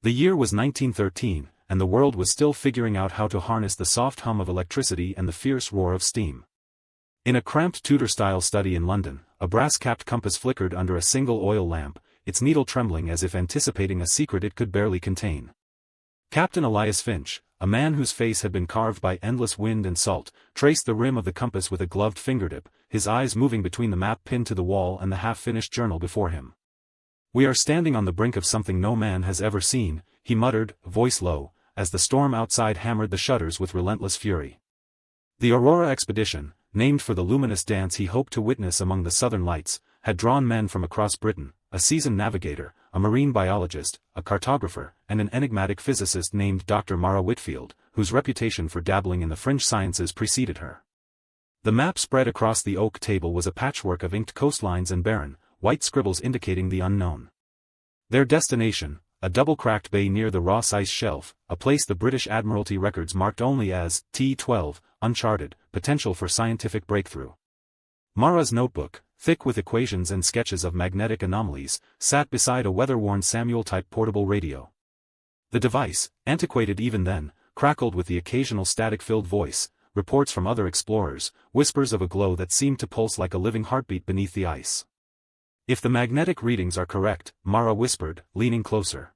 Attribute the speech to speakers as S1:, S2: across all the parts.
S1: The year was 1913, and the world was still figuring out how to harness the soft hum of electricity and the fierce roar of steam. In a cramped Tudor-style study in London, a brass-capped compass flickered under a single oil lamp, its needle trembling as if anticipating a secret it could barely contain. Captain Elias Finch, a man whose face had been carved by endless wind and salt, traced the rim of the compass with a gloved fingertip, his eyes moving between the map pinned to the wall and the half-finished journal before him. "We are standing on the brink of something no man has ever seen," he muttered, voice low, as the storm outside hammered the shutters with relentless fury. The Aurora expedition, named for the luminous dance he hoped to witness among the southern lights, had drawn men from across Britain, a seasoned navigator, a marine biologist, a cartographer, and an enigmatic physicist named Dr. Mara Whitfield, whose reputation for dabbling in the fringe sciences preceded her. The map spread across the oak table was a patchwork of inked coastlines and barren, white scribbles indicating the unknown. Their destination, a double-cracked bay near the Ross Ice Shelf, a place the British Admiralty records marked only as T12, uncharted, potential for scientific breakthrough. Mara's notebook, thick with equations and sketches of magnetic anomalies, sat beside a weather-worn Samuel-type portable radio. The device, antiquated even then, crackled with the occasional static-filled voice, reports from other explorers, whispers of a glow that seemed to pulse like a living heartbeat beneath the ice. "If the magnetic readings are correct," Mara whispered, leaning closer,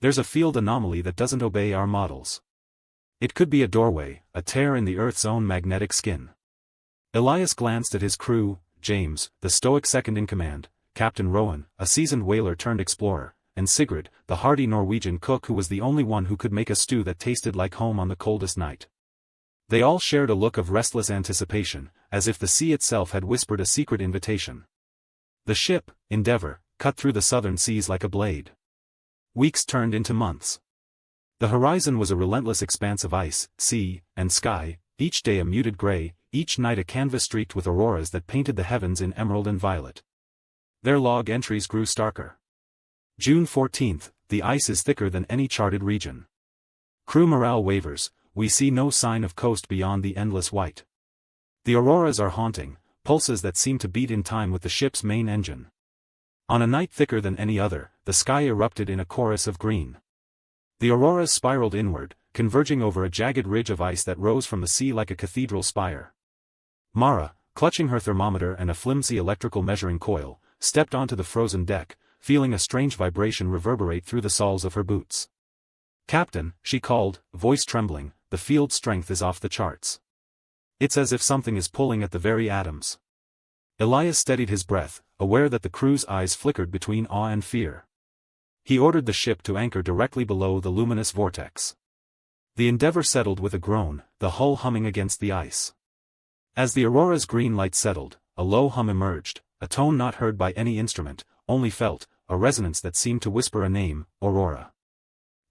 S1: "there's a field anomaly that doesn't obey our models. It could be a doorway, a tear in the Earth's own magnetic skin." Elias glanced at his crew, James, the stoic second-in-command, Captain Rowan, a seasoned whaler-turned-explorer, and Sigrid, the hardy Norwegian cook who was the only one who could make a stew that tasted like home on the coldest night. They all shared a look of restless anticipation, as if the sea itself had whispered a secret invitation. The ship, Endeavour, cut through the southern seas like a blade. Weeks turned into months. The horizon was a relentless expanse of ice, sea, and sky, each day a muted gray, each night a canvas streaked with auroras that painted the heavens in emerald and violet. Their log entries grew starker. June 14th, the ice is thicker than any charted region. Crew morale wavers, we see no sign of coast beyond the endless white. The auroras are haunting, pulses that seem to beat in time with the ship's main engine. On a night thicker than any other, the sky erupted in a chorus of green. The auroras spiraled inward, converging over a jagged ridge of ice that rose from the sea like a cathedral spire. Mara, clutching her thermometer and a flimsy electrical measuring coil, stepped onto the frozen deck, feeling a strange vibration reverberate through the soles of her boots. "Captain," she called, voice trembling, "the field strength is off the charts. It's as if something is pulling at the very atoms." Elias steadied his breath, aware that the crew's eyes flickered between awe and fear. He ordered the ship to anchor directly below the luminous vortex. The Endeavour settled with a groan, the hull humming against the ice. As the Aurora's green light settled, a low hum emerged, a tone not heard by any instrument, only felt, a resonance that seemed to whisper a name, Aurora.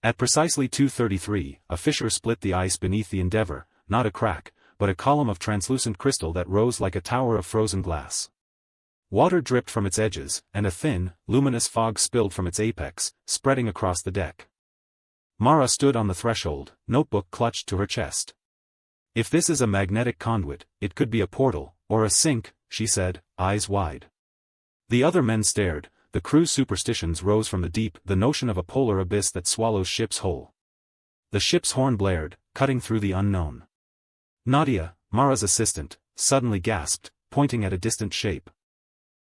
S1: At precisely 2:33, a fissure split the ice beneath the Endeavour, not a crack, but a column of translucent crystal that rose like a tower of frozen glass. Water dripped from its edges, and a thin, luminous fog spilled from its apex, spreading across the deck. Mara stood on the threshold, notebook clutched to her chest. "If this is a magnetic conduit, it could be a portal, or a sink," she said, eyes wide. The other men stared. The crew's superstitions rose from the deep, the notion of a polar abyss that swallows ships whole. The ship's horn blared, cutting through the unknown. Nadia, Mara's assistant, suddenly gasped, pointing at a distant shape.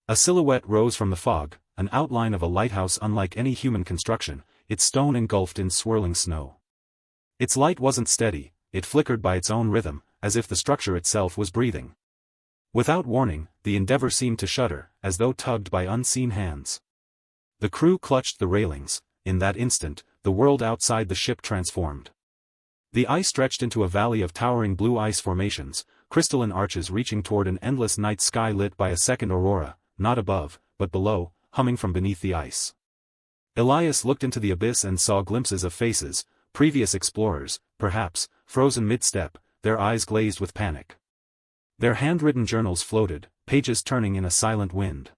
S1: A silhouette rose from the fog, an outline of a lighthouse unlike any human construction, its stone engulfed in swirling snow. Its light wasn't steady, it flickered by its own rhythm, as if the structure itself was breathing. Without warning, the Endeavour seemed to shudder, as though tugged by unseen hands. The crew clutched the railings. In that instant, the world outside the ship transformed. The ice stretched into a valley of towering blue ice formations, crystalline arches reaching toward an endless night sky lit by a second aurora, not above, but below, humming from beneath the ice. Elias looked into the abyss and saw glimpses of faces, previous explorers, perhaps, frozen mid-step, their eyes glazed with panic. Their handwritten journals floated, pages turning in a silent wind.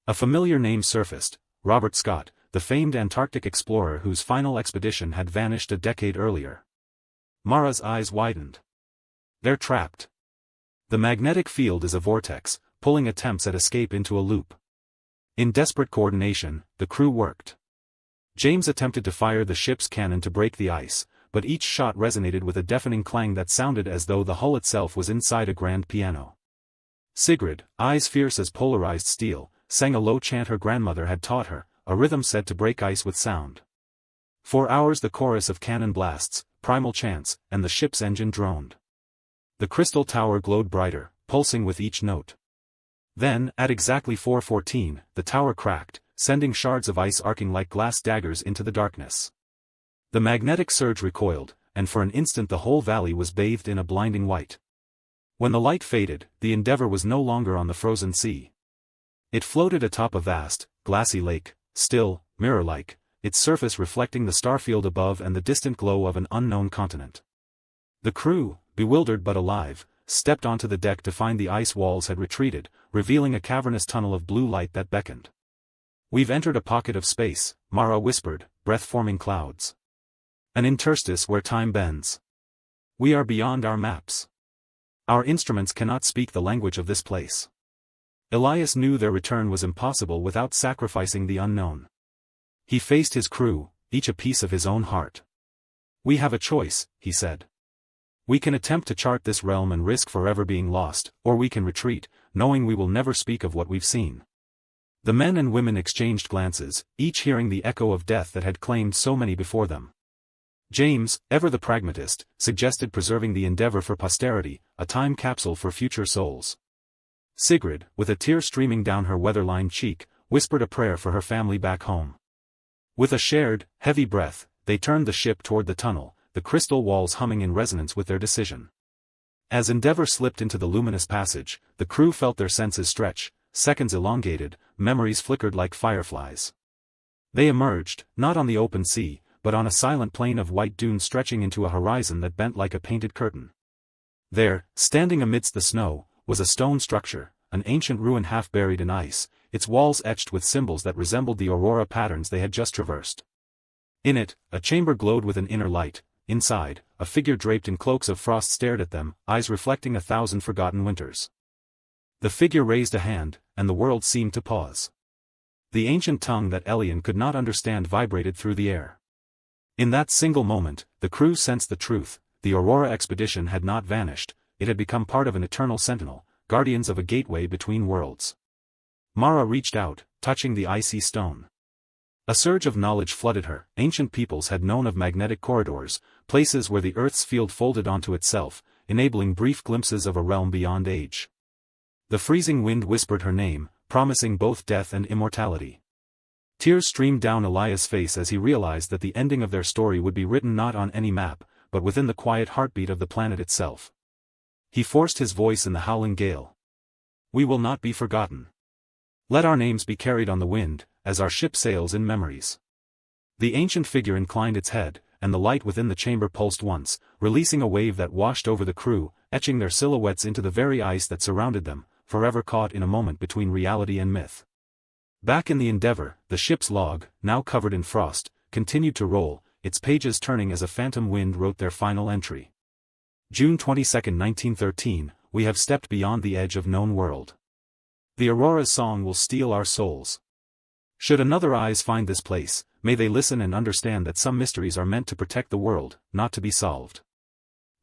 S1: A familiar name surfaced, Robert Scott, the famed Antarctic explorer whose final expedition had vanished a decade earlier. Mara's eyes widened. They're trapped. The magnetic field is a vortex, pulling attempts at escape into a loop. In desperate coordination, the crew worked. James attempted to fire the ship's cannon to break the ice, but each shot resonated with a deafening clang that sounded as though the hull itself was inside a grand piano. Sigrid, eyes fierce as polarized steel, sang a low chant her grandmother had taught her, a rhythm said to break ice with sound. For hours the chorus of cannon blasts, primal chants, and the ship's engine droned. The crystal tower glowed brighter, pulsing with each note. Then, at exactly 4:14, the tower cracked, sending shards of ice arcing like glass daggers into the darkness. The magnetic surge recoiled, and for an instant the whole valley was bathed in a blinding white. When the light faded, the Endeavour was no longer on the frozen sea. It floated atop a vast, glassy lake, still, mirror-like, its surface reflecting the starfield above and the distant glow of an unknown continent. The crew, bewildered but alive, stepped onto the deck to find the ice walls had retreated, revealing a cavernous tunnel of blue light that beckoned. "We've entered a pocket of space," Mara whispered, breath-forming clouds. "An interstice where time bends. We are beyond our maps. Our instruments cannot speak the language of this place." Elias knew their return was impossible without sacrificing the unknown. He faced his crew, each a piece of his own heart. "We have a choice," he said. "We can attempt to chart this realm and risk forever being lost, or we can retreat, knowing we will never speak of what we've seen." The men and women exchanged glances, each hearing the echo of death that had claimed so many before them. James, ever the pragmatist, suggested preserving the Endeavour for posterity, a time capsule for future souls. Sigrid, with a tear streaming down her weather-lined cheek, whispered a prayer for her family back home. With a shared, heavy breath, they turned the ship toward the tunnel, the crystal walls humming in resonance with their decision. As Endeavour slipped into the luminous passage, the crew felt their senses stretch, seconds elongated, memories flickered like fireflies. They emerged, not on the open sea, but on a silent plain of white dunes stretching into a horizon that bent like a painted curtain. There, standing amidst the snow, was a stone structure, an ancient ruin half buried in ice, its walls etched with symbols that resembled the aurora patterns they had just traversed. In it, a chamber glowed with an inner light. Inside, a figure draped in cloaks of frost stared at them, eyes reflecting 1,000 forgotten winters. The figure raised a hand, and the world seemed to pause. The ancient tongue that Elian could not understand vibrated through the air. In that single moment, the crew sensed the truth: the Aurora expedition had not vanished, it had become part of an eternal sentinel, guardians of a gateway between worlds. Mara reached out, touching the icy stone. A surge of knowledge flooded her. Ancient peoples had known of magnetic corridors, places where the Earth's field folded onto itself, enabling brief glimpses of a realm beyond age. The freezing wind whispered her name, promising both death and immortality. Tears streamed down Elias' face as he realized that the ending of their story would be written not on any map, but within the quiet heartbeat of the planet itself. He forced his voice in the howling gale. "We will not be forgotten. Let our names be carried on the wind, as our ship sails in memories." The ancient figure inclined its head, and the light within the chamber pulsed once, releasing a wave that washed over the crew, etching their silhouettes into the very ice that surrounded them, forever caught in a moment between reality and myth. Back in the Endeavour, the ship's log, now covered in frost, continued to roll, its pages turning as a phantom wind wrote their final entry. June 22, 1913, we have stepped beyond the edge of known world. The Aurora's song will steal our souls. Should another eyes find this place, may they listen and understand that some mysteries are meant to protect the world, not to be solved.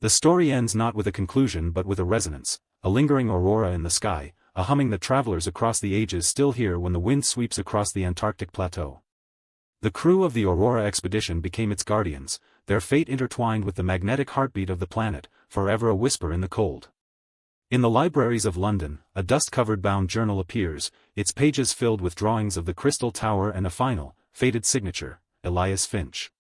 S1: The story ends not with a conclusion but with a resonance, a lingering aurora in the sky, a humming that travelers across the ages still hear when the wind sweeps across the Antarctic plateau. The crew of the Aurora expedition became its guardians, their fate intertwined with the magnetic heartbeat of the planet, forever a whisper in the cold. In the libraries of London, a dust-covered bound journal appears, its pages filled with drawings of the Crystal Tower and a final, faded signature, Elias Finch.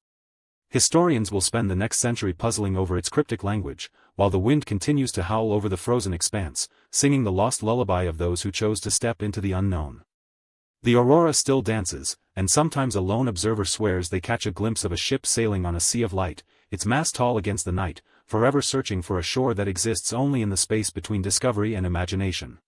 S1: Historians will spend the next century puzzling over its cryptic language, while the wind continues to howl over the frozen expanse, singing the lost lullaby of those who chose to step into the unknown. The aurora still dances, and sometimes a lone observer swears they catch a glimpse of a ship sailing on a sea of light, its mast tall against the night, forever searching for a shore that exists only in the space between discovery and imagination.